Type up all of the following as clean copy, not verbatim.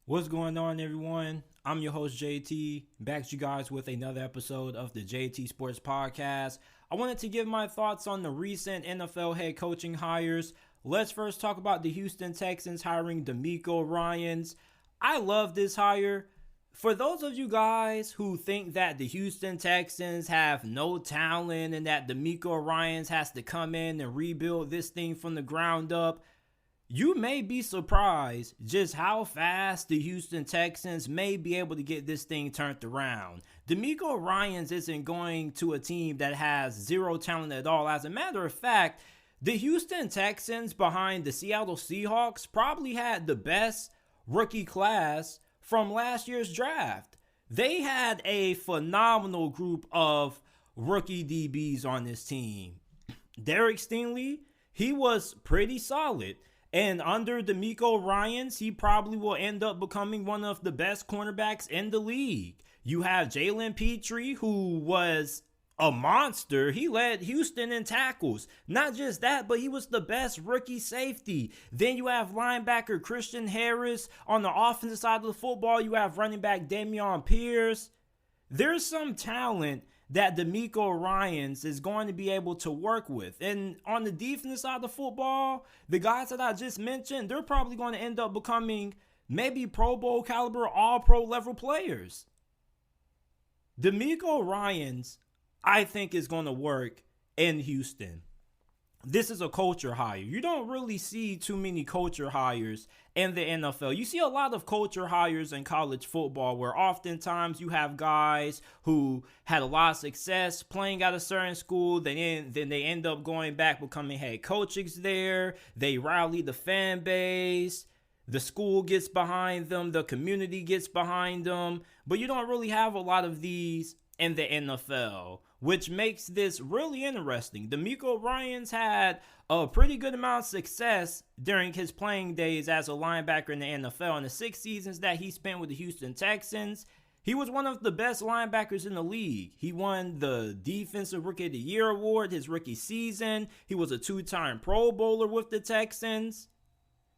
What's going on, everyone? I'm your host, JT, back to you guys with another episode of the JT Sports Podcast. I wanted to give my thoughts on the recent NFL head coaching hires. Let's first talk about the Houston Texans hiring DeMeco Ryans. I love this hire. For those of you guys who think that the Houston Texans have no talent and that DeMeco Ryans has to come in and rebuild this thing from the ground up, you may be surprised just how fast the Houston Texans may be able to get this thing turned around. DeMeco Ryans isn't going to a team that has zero talent at all. As a matter of fact, the Houston Texans behind the Seattle Seahawks probably had the best rookie class from last year's draft. They had a phenomenal group of rookie DBs on this team. Derek Stingley, he was pretty solid. And under DeMeco Ryans, he probably will end up becoming one of the best cornerbacks in the league. You have Jalen Petrie, who was a monster. He led Houston in tackles. Not just that, but he was the best rookie safety. Then you have linebacker Christian Harris. On the offensive side of the football, you have running back Dameon Pierce. There's some talent that DeMeco Ryans is going to be able to work with. And on the defensive side of the football, the guys that I just mentioned, they're probably going to end up becoming maybe Pro Bowl caliber, all-pro level players. DeMeco Ryans, I think, is going to work in Houston. This is a culture hire. You don't really see too many culture hires in the NFL. You see a lot of culture hires in college football where oftentimes you have guys who had a lot of success playing at a certain school. Then they end up going back, becoming head coaches there. They rally the fan base. The school gets behind them. The community gets behind them. But you don't really have a lot of these in the NFL, which makes this really interesting. DeMeco Ryans had a pretty good amount of success during his playing days as a linebacker in the NFL. In the 6 seasons that he spent with the Houston Texans, he was one of the best linebackers in the league. He won the Defensive Rookie of the Year award his rookie season. He was a 2-time Pro Bowler with the Texans.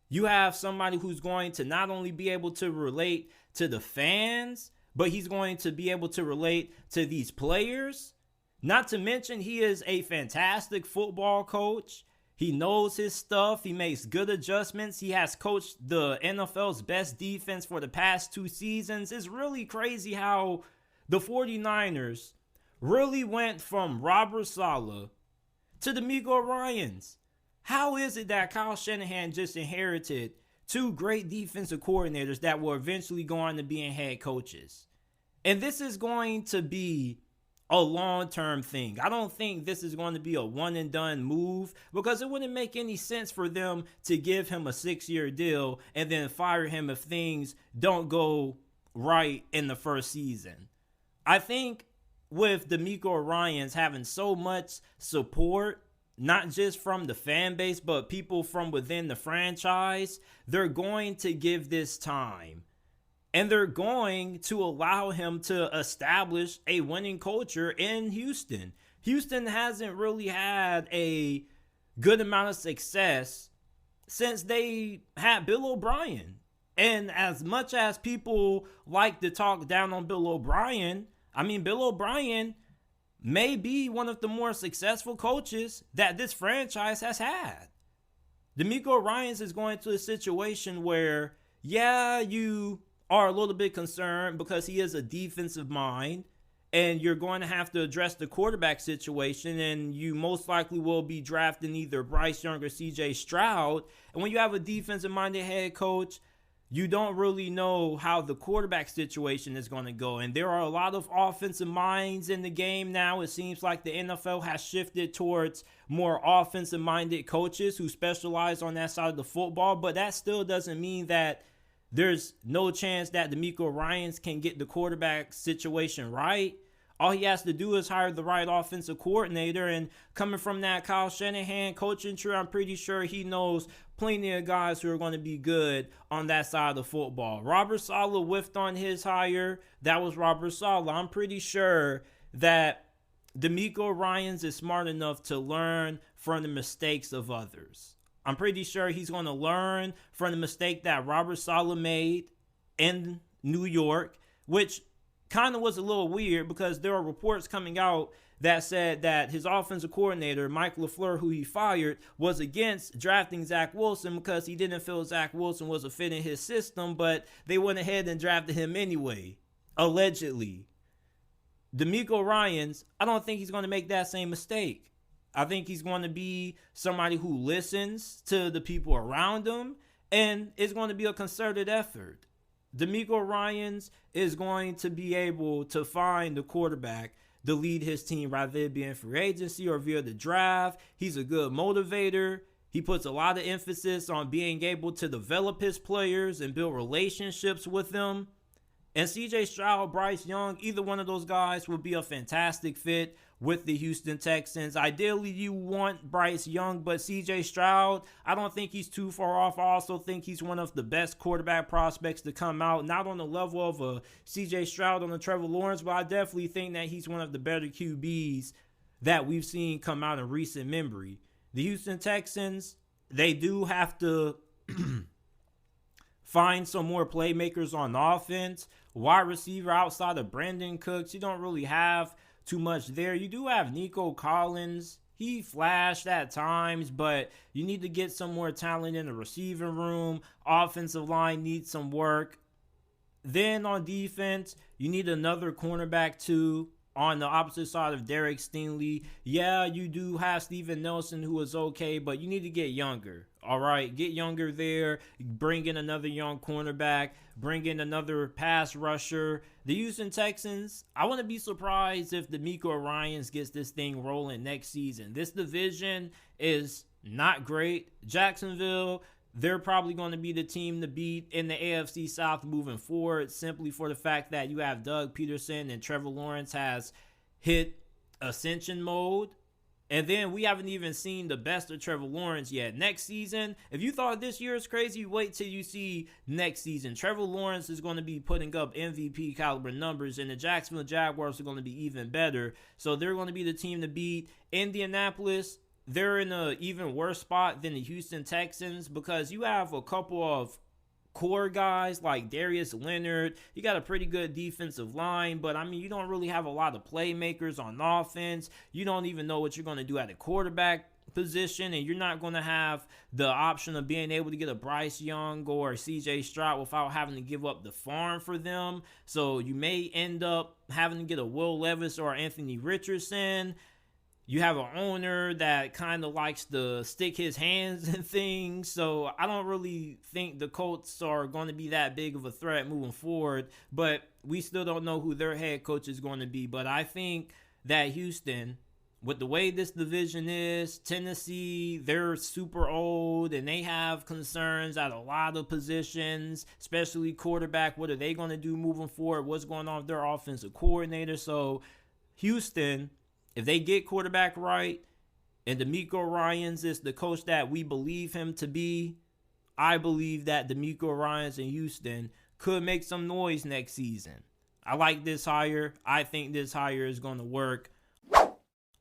You have somebody who's going to not only be able to relate to the fans, but he's going to be able to relate to these players. Not to mention, he is a fantastic football coach. He knows his stuff. He makes good adjustments. He has coached the NFL's best defense for the past 2 seasons. It's really crazy how the 49ers really went from Robert Saleh to DeMeco Ryans. How is it that Kyle Shanahan just inherited 2 great defensive coordinators that will eventually go on to being head coaches? And this is going to be a long-term thing. I don't think this is going to be a one-and-done move because it wouldn't make any sense for them to give him a 6-year deal and then fire him if things don't go right in the first season. I think with DeMeco Ryans having so much support, not just from the fan base, but people from within the franchise, they're going to give this time. And they're going to allow him to establish a winning culture in Houston. Houston hasn't really had a good amount of success since they had Bill O'Brien. And as much as people like to talk down on Bill O'Brien, Bill O'Brien may be one of the more successful coaches that this franchise has had. DeMeco Ryans is going to a situation where, you are a little bit concerned because he is a defensive mind and you're going to have to address the quarterback situation, and you most likely will be drafting either Bryce Young or CJ Stroud. And when you have a defensive-minded head coach, you don't really know how the quarterback situation is going to go. And there are a lot of offensive minds in the game now. It seems like the NFL has shifted towards more offensive-minded coaches who specialize on that side of the football. But that still doesn't mean that there's no chance that DeMeco Ryans can get the quarterback situation right. All he has to do is hire the right offensive coordinator. And coming from that Kyle Shanahan coaching tree, I'm pretty sure he knows plenty of guys who are going to be good on that side of the football. Robert Saleh whiffed on his hire. That was Robert Saleh. I'm pretty sure that DeMeco Ryans is smart enough to learn from the mistakes of others. I'm pretty sure he's going to learn from the mistake that Robert Saleh made in New York, which kind of was a little weird because there are reports coming out that said that his offensive coordinator, Mike LaFleur, who he fired, was against drafting Zach Wilson because he didn't feel Zach Wilson was a fit in his system, but they went ahead and drafted him anyway, allegedly. DeMeco Ryans, I don't think he's going to make that same mistake. I think he's going to be somebody who listens to the people around him, and it's going to be a concerted effort. DeMeco Ryans is going to be able to find the quarterback to lead his team, rather it be in free agency or via the draft. He's a good motivator. He puts a lot of emphasis on being able to develop his players and build relationships with them. And CJ Stroud, Bryce Young, either one of those guys would be a fantastic fit with the Houston Texans. Ideally, you want Bryce Young, but CJ Stroud, I don't think he's too far off. I also think he's one of the best quarterback prospects to come out. Not on the level of a CJ Stroud on a Trevor Lawrence, but I definitely think that he's one of the better QBs that we've seen come out in recent memory. The Houston Texans, they do have to find some more playmakers on offense. Wide receiver outside of Brandon Cooks, you don't really have too much there. You do have Nico Collins. He flashed at times, but you need to get some more talent in the receiving room. Offensive line needs some work. Then on defense, you need another cornerback too. On the opposite side of Derek Stingley, yeah, you do have Steven Nelson, who is okay, but you need to get younger. All right, get younger there. Bring in another young cornerback. Bring in another pass rusher. The Houston Texans, I wouldn't be surprised if DeMeco Ryans gets this thing rolling next season. This division is not great. Jacksonville, they're probably going to be the team to beat in the AFC South moving forward, simply for the fact that you have Doug Peterson and Trevor Lawrence has hit ascension mode. And then we haven't even seen the best of Trevor Lawrence yet. Next season, if you thought this year is crazy, wait till you see next season. Trevor Lawrence is going to be putting up MVP caliber numbers, and the Jacksonville Jaguars are going to be even better. So they're going to be the team to beat. Indianapolis, they're in an even worse spot than the Houston Texans because you have a couple of core guys like Darius Leonard. You got a pretty good defensive line, but I mean, you don't really have a lot of playmakers on offense. You don't even know what you're going to do at the quarterback position, and you're not going to have the option of being able to get a Bryce Young or CJ Stroud without having to give up the farm for them. So you may end up having to get a Will Levis or Anthony Richardson. You have an owner that kind of likes to stick his hands in things. So I don't really think the Colts are going to be that big of a threat moving forward. But we still don't know who their head coach is going to be. But I think that Houston, with the way this division is, Tennessee, they're super old and they have concerns at a lot of positions, especially quarterback. What are they going to do moving forward? What's going on with their offensive coordinator? So Houston, if they get quarterback right and DeMeco Ryans is the coach that we believe him to be, I believe that DeMeco Ryans in Houston could make some noise next season. I like this hire. I think this hire is going to work.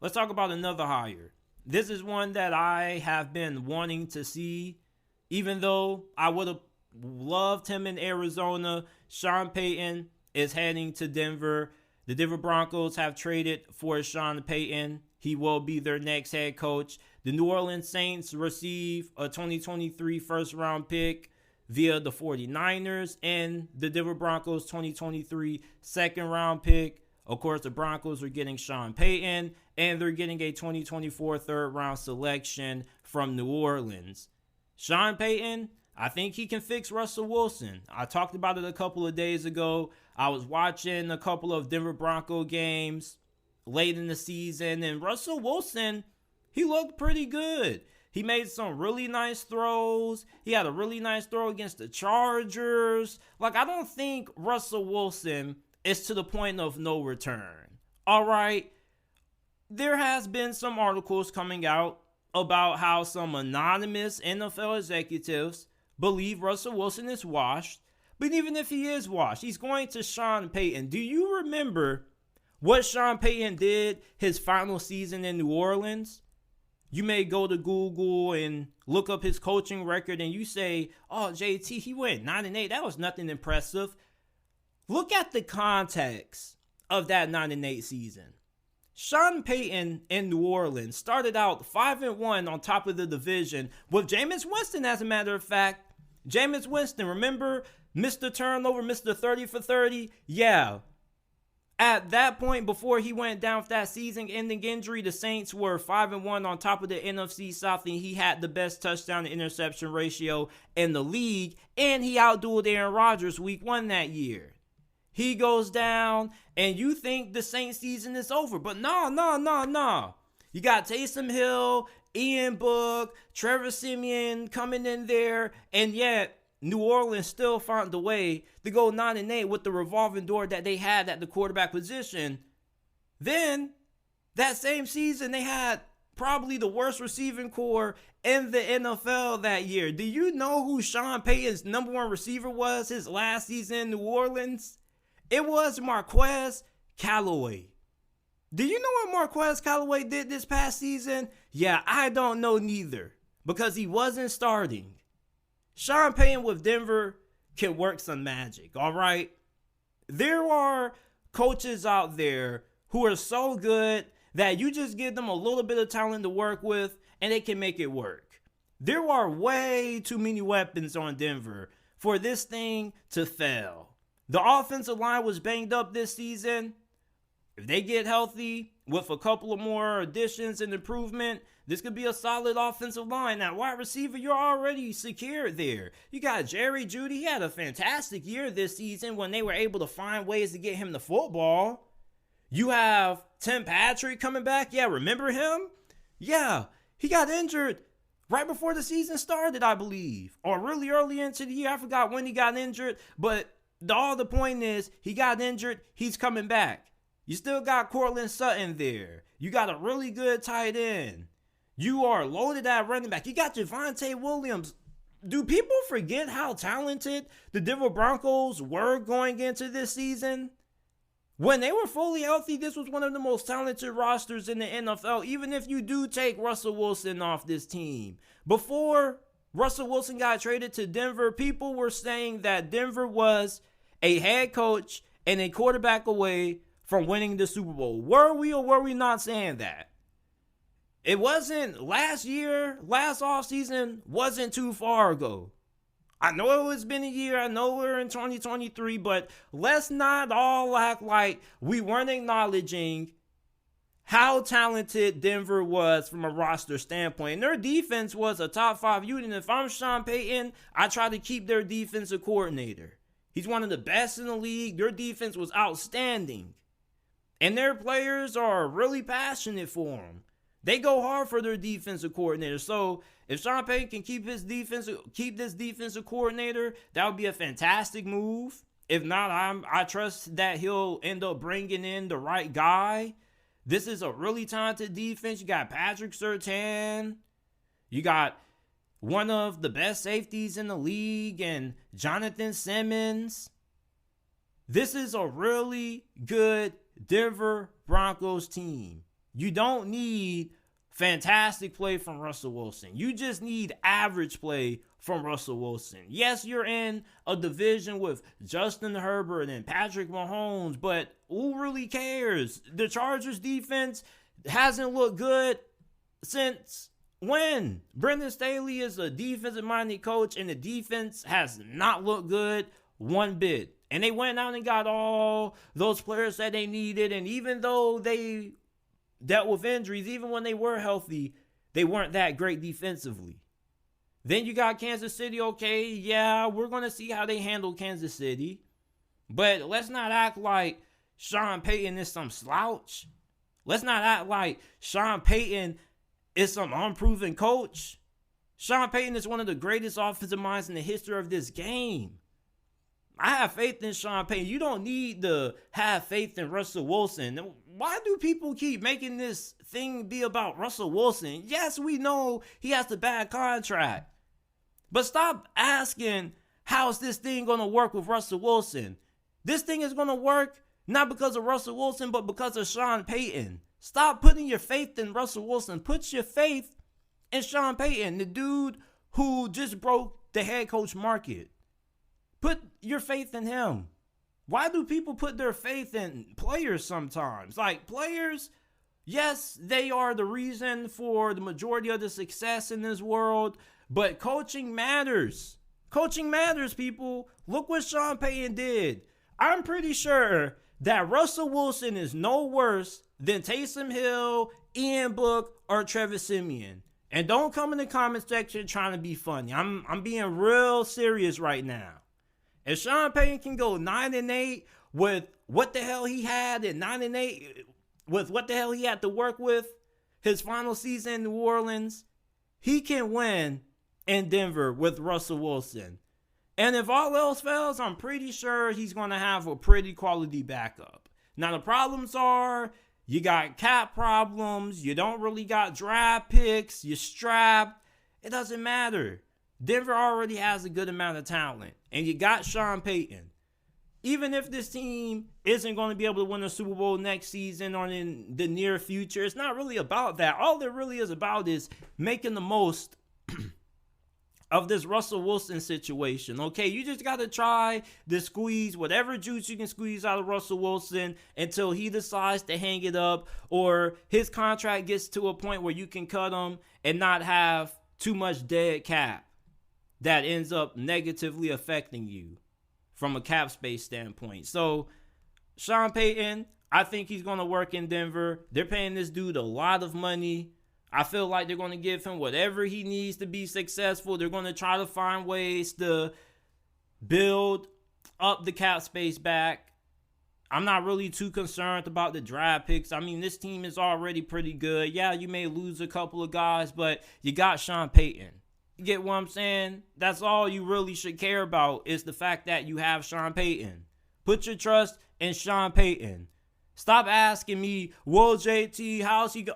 Let's talk about another hire. This is one that I have been wanting to see, even though I would have loved him in Arizona. Sean Payton is heading to Denver. The Denver Broncos have traded for Sean Payton. He will be their next head coach. The New Orleans Saints receive a 2023 first-round pick via the 49ers and the Denver Broncos 2023 second-round pick. Of course, the Broncos are getting Sean Payton, and they're getting a 2024 third-round selection from New Orleans. Sean Payton, I think he can fix Russell Wilson. I talked about it a couple of days ago. I was watching a couple of Denver Bronco games late in the season, and Russell Wilson, he looked pretty good. He made some really nice throws. He had a really nice throw against the Chargers. Like, I don't think Russell Wilson is to the point of no return. All right. There has been some articles coming out about how some anonymous NFL executives believe Russell Wilson is washed. But even if he is washed, he's going to Sean Payton. Do you remember what Sean Payton did his final season in New Orleans? You may go to Google and look up his coaching record and you say, oh, JT, he went 9-8. That was nothing impressive. Look at the context of that 9-8 season. Sean Payton in New Orleans started out 5-1 on top of the division with Jameis Winston, as a matter of fact. Jameis Winston, remember Mr. Turnover, Mr. 30 for 30? Yeah. At that point, before he went down with that season-ending injury, the Saints were 5-1 on top of the NFC South, and he had the best touchdown to interception ratio in the league, and he outdueled Aaron Rodgers week 1 that year. He goes down, and you think the Saints season is over, but no. You got Taysom Hill, Ian Book, Trevor Siemian coming in there, and yet New Orleans still found a way to go 9-8 with the revolving door that they had at the quarterback position. Then, that same season, they had probably the worst receiving core in the NFL that year. Do you know who Sean Payton's number 1 receiver was his last season in New Orleans? It was Marquez Callaway. Do you know what Marquez Callaway did this past season? Yeah, I don't know neither, because he wasn't starting. Sean Payton with Denver can work some magic, all right? There are coaches out there who are so good that you just give them a little bit of talent to work with and they can make it work. There are way too many weapons on Denver for this thing to fail. The offensive line was banged up this season. If they get healthy with a couple of more additions and improvement, this could be a solid offensive line. Now, wide receiver, you're already secured there. You got Jerry Jeudy. He had a fantastic year this season when they were able to find ways to get him the football. You have Tim Patrick coming back. Yeah, remember him? Yeah, he got injured right before the season started, I believe. Or really early into the year. I forgot when he got injured. But the point is, he got injured. He's coming back. You still got Cortland Sutton there. You got a really good tight end. You are loaded at running back. You got Javonte Williams. Do people forget how talented the Denver Broncos were going into this season? When they were fully healthy, this was one of the most talented rosters in the NFL, even if you do take Russell Wilson off this team. Before Russell Wilson got traded to Denver, people were saying that Denver was a head coach and a quarterback away from winning the Super Bowl. Were we or were we not saying that? It wasn't last offseason wasn't too far ago. I know it's been a year. I know we're in 2023, but let's not all act like we weren't acknowledging how talented Denver was from a roster standpoint. And their defense was a top 5 unit. If I'm Sean Payton, I try to keep their defensive coordinator. He's one of the best in the league. Their defense was outstanding. And their players are really passionate for him. They go hard for their defensive coordinator. So if Sean Payton can keep this defensive coordinator, that would be a fantastic move. If not, I trust that he'll end up bringing in the right guy. This is a really talented defense. You got Patrick Surtain. You got one of the best safeties in the league and Jonathan Simmons. This is a really good Denver Broncos team. You don't need fantastic play from Russell Wilson. You just need average play from Russell Wilson. Yes, you're in a division with Justin Herbert and Patrick Mahomes, but who really cares? The Chargers defense hasn't looked good since when? Brendan Staley is a defensive-minded coach, and the defense has not looked good one bit. And they went out and got all those players that they needed, and even though they dealt with injuries, even when they were healthy, they weren't that great defensively. Then you got Kansas City. Okay, yeah, we're going to see how they handle Kansas City. But let's not act like Sean Payton is some slouch. Let's not act like Sean Payton is some unproven coach. Sean Payton is one of the greatest offensive minds in the history of this game. I have faith in Sean Payton. You don't need to have faith in Russell Wilson. Why do people keep making this thing be about Russell Wilson? Yes, we know he has the bad contract. But stop asking, how's this thing going to work with Russell Wilson? This thing is going to work not because of Russell Wilson, but because of Sean Payton. Stop putting your faith in Russell Wilson. Put your faith and Sean Payton, the dude who just broke the head coach market. Put your faith in him. Why do people put their faith in players sometimes? Like, players, yes, they are the reason for the majority of the success in this world, but coaching matters. Coaching matters, people. Look what Sean Payton did. I'm pretty sure that Russell Wilson is no worse than Taysom Hill, Ian Book, or Trevor Siemian. And don't come in the comment section trying to be funny. I'm being real serious right now. If Sean Payton can go 9-8 with what the hell he had, and 9-8 with what the hell he had to work with his final season in New Orleans, he can win in Denver with Russell Wilson. And if all else fails, I'm pretty sure he's going to have a pretty quality backup. Now, the problems are, you got cap problems, you don't really got draft picks, you're strapped. It doesn't matter. Denver already has a good amount of talent, and you got Sean Payton. Even if this team isn't going to be able to win a Super Bowl next season or in the near future, it's not really about that. All it really is about is making the most of this Russell Wilson situation. Okay, you just got to try to squeeze whatever juice you can squeeze out of Russell Wilson until he decides to hang it up, or his contract gets to a point where you can cut him and not have too much dead cap that ends up negatively affecting you from a cap space standpoint. So, Sean Payton, I think he's going to work in Denver. They're paying this dude a lot of money. I feel like they're going to give him whatever he needs to be successful. They're going to try to find ways to build up the cap space back. I'm not really too concerned about the draft picks. I mean, this team is already pretty good. Yeah, you may lose a couple of guys, but you got Sean Payton. You get what I'm saying? That's all you really should care about, is the fact that you have Sean Payton. Put your trust in Sean Payton. Stop asking me, well, JT, how's he go?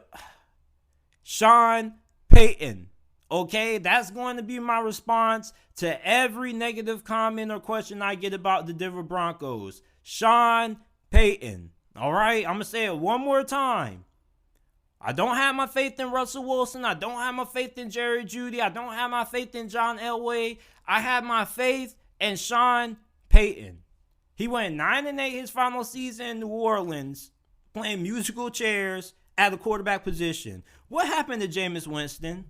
Sean Payton. Okay, that's going to be my response to every negative comment or question I get about the Denver Broncos. Sean Payton. All right, I'm going to say it one more time. I don't have my faith in Russell Wilson. I don't have my faith in Jerry Jeudy. I don't have my faith in John Elway. I have my faith in Sean Payton. He went 9-8 his final season in New Orleans, playing musical chairs at the quarterback position. What happened to Jameis Winston?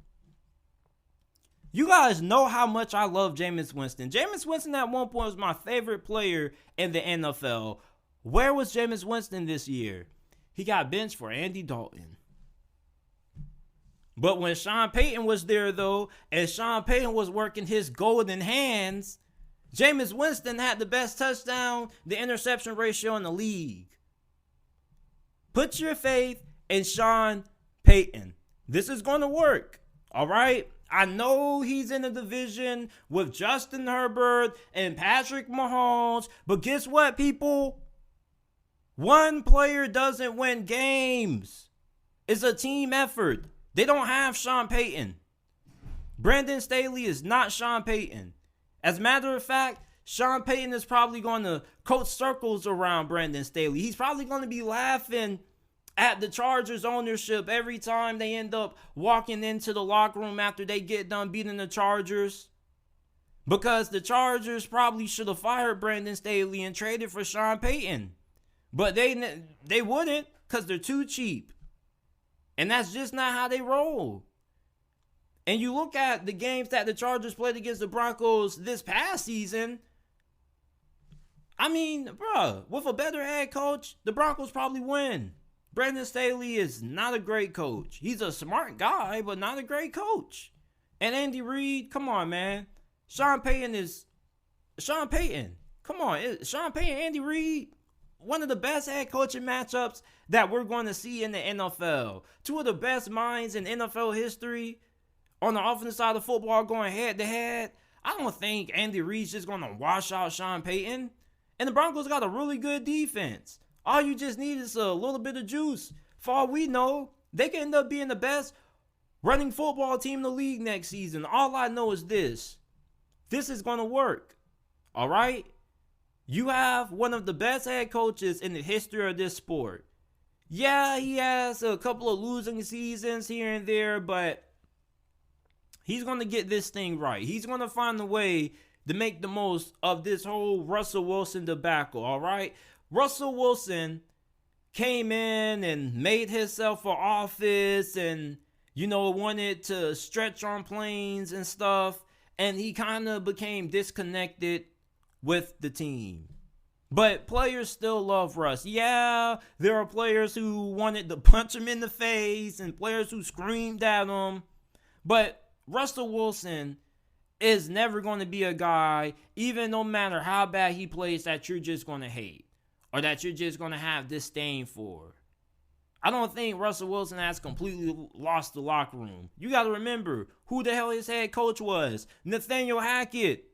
You guys know how much I love Jameis Winston. Jameis Winston at one point was my favorite player in the NFL. Where was Jameis Winston this year? He got benched for Andy Dalton. But when Sean Payton was there, though, and Sean Payton was working his golden hands, Jameis Winston had the best touchdown to interception ratio in the league. Put your faith in Sean Payton. This is going to work, all right? I know he's in a division with Justin Herbert and Patrick Mahomes, but guess what, people? One player doesn't win games. It's a team effort. They don't have Sean Payton. Brandon Staley is not Sean Payton. As a matter of fact, Sean Payton is probably going to coach circles around Brandon Staley. He's probably going to be laughing at the Chargers ownership every time they end up walking into the locker room after they get done beating the Chargers. Because the Chargers probably should have fired Brandon Staley and traded for Sean Payton. But they wouldn't, because they're too cheap. And that's just not how they roll. And you look at the games that the Chargers played against the Broncos this past season. I mean, bruh, with a better head coach, the Broncos probably win. Brandon Staley is not a great coach. He's a smart guy, but not a great coach. And Andy Reid, come on, man. Sean Payton. Come on, Sean Payton, Andy Reid, one of the best head coaching matchups that we're going to see in the NFL. Two of the best minds in NFL history on the offensive side of football going head to head. I don't think Andy Reid's just going to wash out Sean Payton. And the Broncos got a really good defense. All you just need is a little bit of juice. For all we know, they can end up being the best running football team in the league next season. All I know is this. This is going to work. All right? You have one of the best head coaches in the history of this sport. Yeah, he has a couple of losing seasons here and there, but He's going to get this thing right. He's going to find a way to make the most of this whole Russell Wilson debacle, all right? Russell Wilson came in and made himself an office and, wanted to stretch on planes and stuff. And he kind of became disconnected with the team. But players still love Russ. Yeah, there are players who wanted to punch him in the face and players who screamed at him. But Russell Wilson is never going to be a guy, even no matter how bad he plays, that you're just going to hate or that you're just going to have disdain for. I don't think Russell Wilson has completely lost the locker room. You got to remember who the hell his head coach was. Nathaniel Hackett.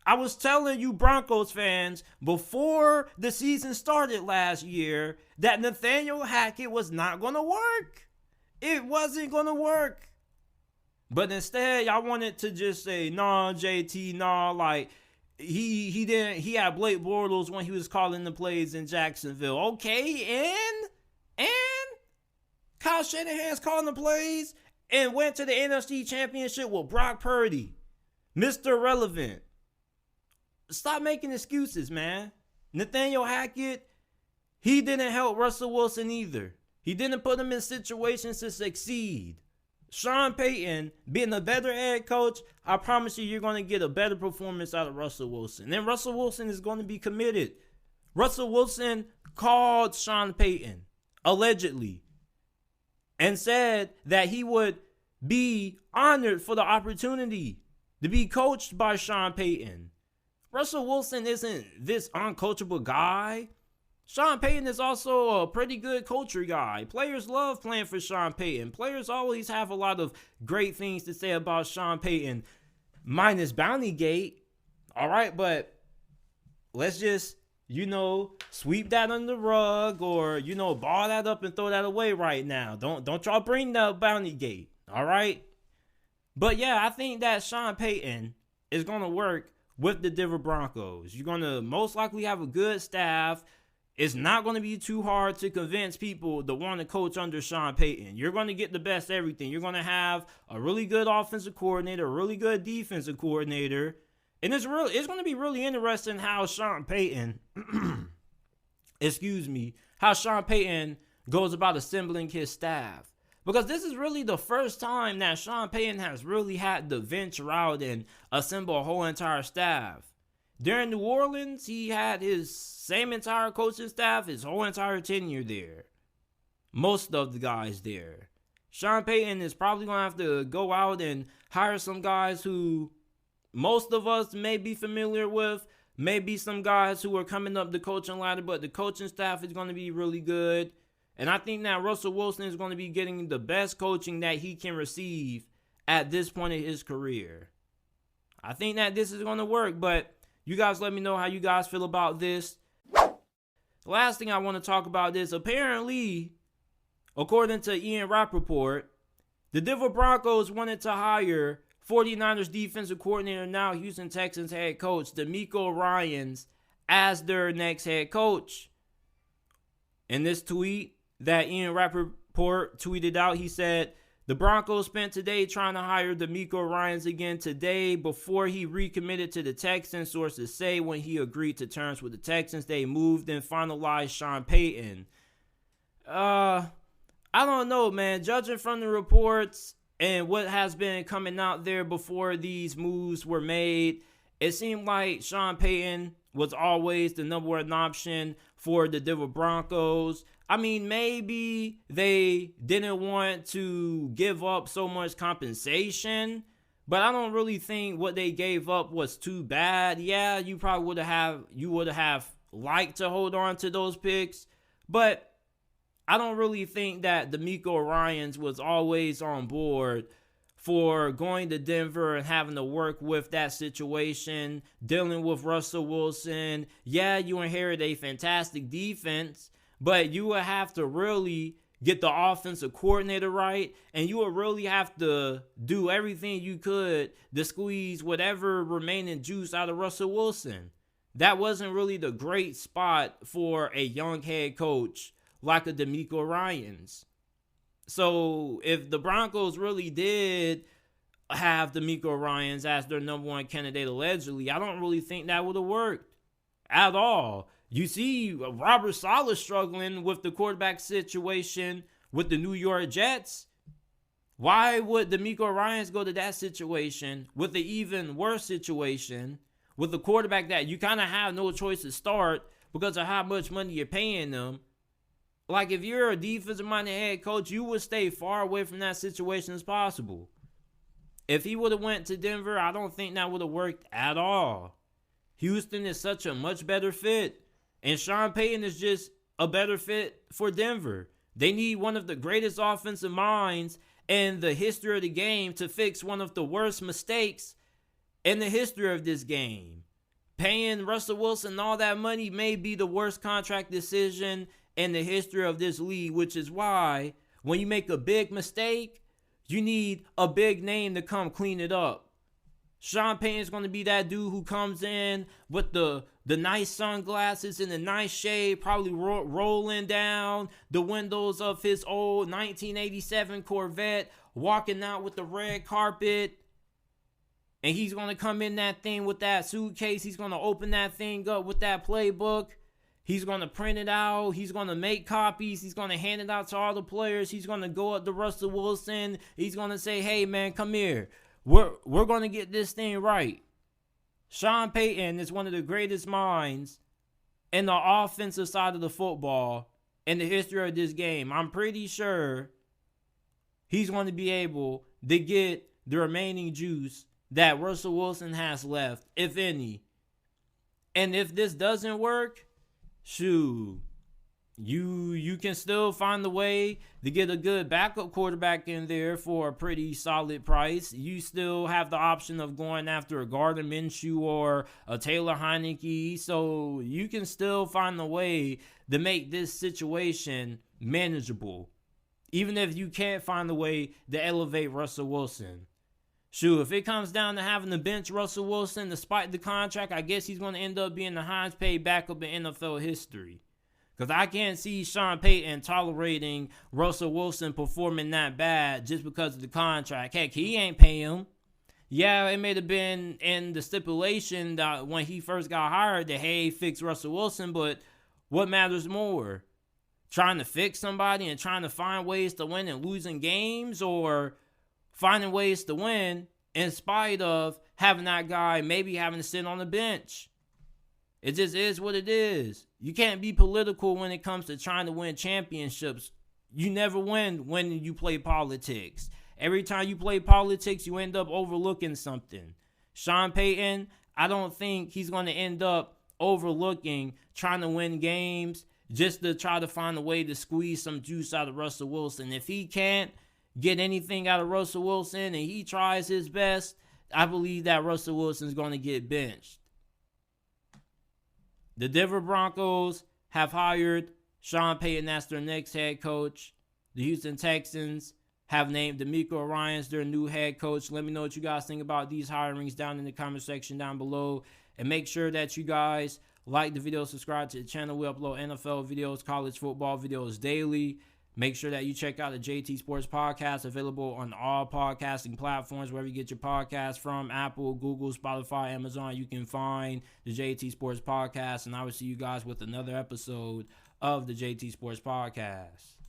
I was telling you Broncos fans before the season started last year that Nathaniel Hackett was not going to work. It wasn't going to work. But instead, y'all wanted to just say, nah, JT, nah, like he didn't. He had Blake Bortles when he was calling the plays in Jacksonville. Okay, and Kyle Shanahan's calling the plays and went to the NFC Championship with Brock Purdy, Mr. Relevant. Stop making excuses, man. Nathaniel Hackett, he didn't help Russell Wilson either. He didn't put him in situations to succeed. Sean Payton, being a better head coach, I promise you're going to get a better performance out of Russell Wilson. And Russell Wilson is going to be committed. Russell Wilson called Sean Payton, allegedly, and said that he would be honored for the opportunity to be coached by Sean Payton. Russell Wilson isn't this uncoachable guy. Sean Payton is also a pretty good culture guy. Players love playing for Sean Payton. Players always have a lot of great things to say about Sean Payton, minus Bountygate. All right, but let's just, sweep that under the rug or, ball that up and throw that away right now. Don't y'all bring that Bountygate. All right? But yeah, I think that Sean Payton is going to work with the Denver Broncos. You're going to most likely have a good staff. It's not going to be too hard to convince people to want to coach under Sean Payton. You're going to get the best everything. You're going to have a really good offensive coordinator, a really good defensive coordinator. And it's going to be really interesting how Sean Payton, how Sean Payton goes about assembling his staff. Because this is really the first time that Sean Payton has really had to venture out and assemble a whole entire staff. During New Orleans, he had his same entire coaching staff, his whole entire tenure there. Most of the guys there. Sean Payton is probably going to have to go out and hire some guys who most of us may be familiar with. Maybe some guys who are coming up the coaching ladder, but the coaching staff is going to be really good. And I think that Russell Wilson is going to be getting the best coaching that he can receive at this point in his career. I think that this is going to work, but you guys let me know how you guys feel about this. The last thing I want to talk about is apparently, according to Ian Rappaport, the Denver Broncos wanted to hire 49ers defensive coordinator, now Houston Texans head coach, DeMeco Ryans, as their next head coach. In this tweet that Ian Rappaport tweeted out, he said, the Broncos spent today trying to hire DeMeco Ryans again today before he recommitted to the Texans. Sources say when he agreed to terms with the Texans, they moved and finalized Sean Payton. I don't know, man. Judging from the reports and what has been coming out there before these moves were made, it seemed like Sean Payton was always the number one option for the Denver Broncos. I mean, maybe they didn't want to give up so much compensation, but I don't really think what they gave up was too bad. Yeah, you probably would have liked to hold on to those picks, but I don't really think that DeMeco Ryans was always on board for going to Denver and having to work with that situation, dealing with Russell Wilson. Yeah, you inherit a fantastic defense, but you will have to really get the offensive coordinator right, and you will really have to do everything you could to squeeze whatever remaining juice out of Russell Wilson. That wasn't really the great spot for a young head coach like a DeMeco Ryans. So if the Broncos really did have DeMeco Ryans as their number one candidate allegedly. I don't really think that would have worked at all. You see Robert Saleh struggling with the quarterback situation with the New York Jets. Why would DeMeco Ryans go to that situation with an even worse situation with a quarterback that you kind of have no choice to start because of how much money you're paying them? Like, if you're a defensive-minded head coach, you would stay far away from that situation as possible. If he would have went to Denver, I don't think that would have worked at all. Houston is such a much better fit. And Sean Payton is just a better fit for Denver. They need one of the greatest offensive minds in the history of the game to fix one of the worst mistakes in the history of this game. Paying Russell Wilson all that money may be the worst contract decision in the history of this league, which is why when you make a big mistake, you need a big name to come clean it up. Sean Payton is going to be that dude who comes in with the nice sunglasses and the nice shade, probably rolling down the windows of his old 1987 Corvette, walking out with the red carpet. And he's going to come in that thing with that suitcase. He's going to open that thing up with that playbook. He's going to print it out. He's going to make copies. He's going to hand it out to all the players. He's going to go up to Russell Wilson. He's going to say, hey, man, come here. We're going to get this thing right. Sean Payton is one of the greatest minds in the offensive side of the football in the history of this game. I'm pretty sure he's going to be able to get the remaining juice that Russell Wilson has left, if any. And if this doesn't work, shoot, you can still find a way to get a good backup quarterback in there for a pretty solid price. You still have the option of going after a Gardner Minshew or a Taylor Heineke. So you can still find a way to make this situation manageable, even if you can't find a way to elevate Russell Wilson. Shoot, if it comes down to having to bench Russell Wilson despite the contract, I guess he's going to end up being the highest paid backup in NFL history. Because I can't see Sean Payton tolerating Russell Wilson performing that bad just because of the contract. Heck, he ain't paying him. Yeah, it may have been in the stipulation that when he first got hired that, hey, fix Russell Wilson, but what matters more? Trying to fix somebody and trying to find ways to win and losing games, or finding ways to win in spite of having that guy maybe having to sit on the bench? It just is what it is. You can't be political when it comes to trying to win championships. You never win when you play politics. Every time you play politics, you end up overlooking something. Sean Payton, I don't think he's going to end up overlooking trying to win games just to try to find a way to squeeze some juice out of Russell Wilson. If he can't get anything out of Russell Wilson and he tries his best, I believe that Russell Wilson is going to get benched. The Denver Broncos have hired Sean Payton as their next head coach. The Houston Texans have named DeMeco Ryans their new head coach. Let me know what you guys think about these hirings down in the comment section down below. And make sure that you guys like the video, subscribe to the channel. We upload NFL videos, college football videos daily. Make sure that you check out the JT Sports Podcast, available on all podcasting platforms, wherever you get your podcasts from, Apple, Google, Spotify, Amazon. You can find the JT Sports Podcast, and I will see you guys with another episode of the JT Sports Podcast.